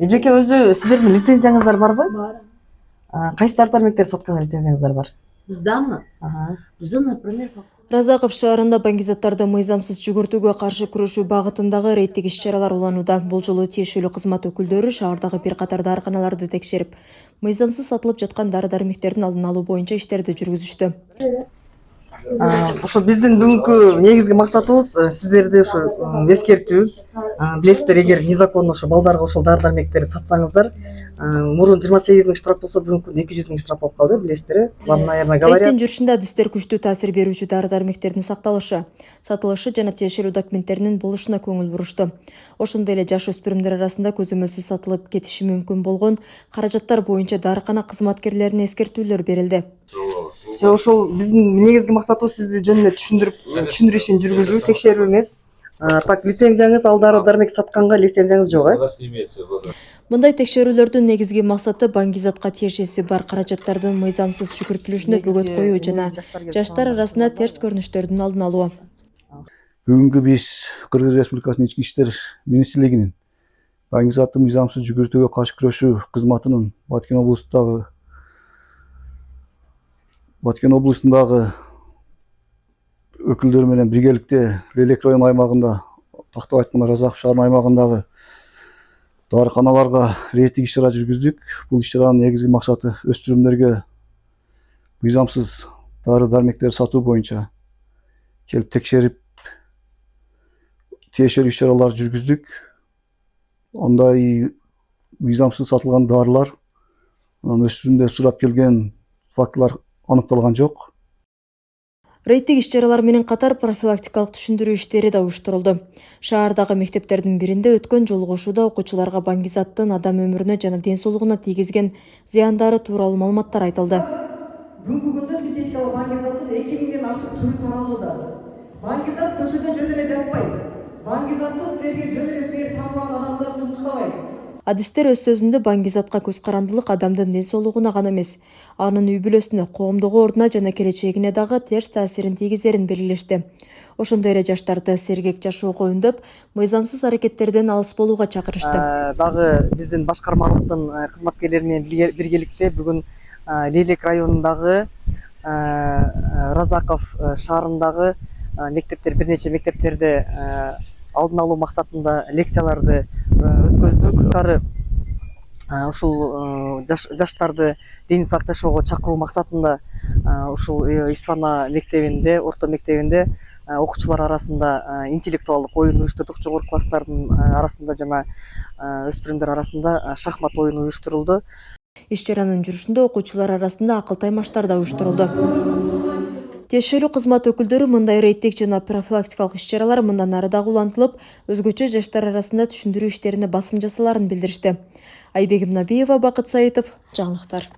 Эжеке өзү сиздердин лицензияңыздар барбы? Бар. Кайсы дармектер саткан лицензияңыздар бар? Биздамы? Бизде, например, Разаков шаарында баңгизаттарды мыйзамсыз жүгүртүүгө каршы күрөшүү багытындагы рейдтик иш-чаралар уланууда. Бул жолу тиешелүү кызмат өкүлдөрү шаардагы бир катар дарыканаларды текшерип, мыйзамсыз сатылып жаткан дары-дармектердин алдын алуу боюнча иштерди жүргүзүштү. Ошо биздин бүгүнкү негизги максатыбыз сиздерди ошо эскертүү. Билесиздер, эгер незаконно ошо балдарга ошол дары-дармектерди сатсаңыздар, мурун 28 000 штраф болсо бүгүнкү күндө 200 000 штраф болуп калды, билесиздер. Вам, наверное, говорят. Рейдтин жүрүшүндө адистер күчтүү таасир берүүчү дары-дармектердин сакталышы, сатылышы жана тиешелүү документтеринин болушуна көңүл бурушту. Ошондой эле жаш өспүрүмдөр арасында көзөмөлсүз сатылып кетиши мүмкүн болгон каражаттар боюнча дарыкана кызматкерлерине эскертүүлөр берилди. Ошол биздин негизги максатыбыз сизди жөнүндө түшүндүрүү ишин жүргүзүү, текшерүү эмес. Так, лицензияңыз, ал дары-дармек сатканга лицензияңыз жок, Мындай текшерүүлөрдүн негизги максаты баңгизатка тиешеси бар каражаттардын мыйзамсыз жүгүртүлүшүнө бөгөт коюу жана жаштар арасында терс көрүнүштөрдүн алдын алуу. Бүгүнкү биз Кыргыз Республикасынын ички иштер министрлигинин баңгизатты мыйзамсыз жүгүртүүгө каршы күрөшүү кызматынын Баткен облусундагы өкүлдөр менен биргеликте Лелек район аймагында, тактап айтканда Разаков шаарынын аймагындагы дарыканаларга рейдтик иш-чара жүргүздүк. Бул иш-чаранын негизги максаты өспүрүмдөргө мыйзамсыз дары-дармектер сатуу боюнча келип текшерип, тиешелүү иш-чаралар жүргүздүк. Андай мыйзамсыз сатылган дарылар, өспүрүмдөр сурап келген фактылар аныкталган жок. Рейдтик иш-чаралар менен катар профилактикалык түшүндүрүү иштери да уюштурулду. Шаардагы мектептердин биринде өткөн жолугушууда окуучуларга баңгизаттын адам өмүрүнө жана ден соолугуна тийгизген зыяндары тууралуу маалыматтар айтылды. Бүгүнкү күндө синтетикалык баңгизаттын 2000ден ашык түрү таралууда. Баңгизат көчөдө жөн эле жатпайт. Баңгизатты силерге жөн эле силер тааныбаган адамдар сунуштабайт. Адистер өз сөзүндө баңгизатка көз карандылык адамдын ден соолугуна гана эмес, анын үй бүлөсүнө, коомдогу ордуна жана келечегине дагы терс таасирин тийгизерин белгилешти. Ошондой эле жаштарды сергек жашоого үндөп, мыйзамсыз аракеттерден алыс болууга чакырышты. Дагы биздин башкармалыктын кызматкерлери менен биргеликте бүгүн Лелек районундагы Разаков шаарындагы мектептер, бир нече мектептерде алдын алуу максатында лекцияларды өткөздүк. Ушул жаштарды дени сак жашоого чакыруу максатында ушул Исфана мектебинде, орто мектебинде окуучулар арасында интеллектуалдык оюн уюштурдук. Жогорку класстардын арасында жана өспүрүмдөр арасында шахмат оюну уюштурулду. Иш-чаранын жүрүшүндө окуучулар арасында акыл таймаштар да уюштурулду. Тиешелүү кызмат өкүлдөрү мындай рейдтик жана профилактикалык иш-чаралар мындан ары дагы улантылып, өзгөчө жаштар арасында түшүндүрүү иштерине басым жасаларын билдиришти. Айбегим Набиева, Бакыт Саитов, жаңылыктар.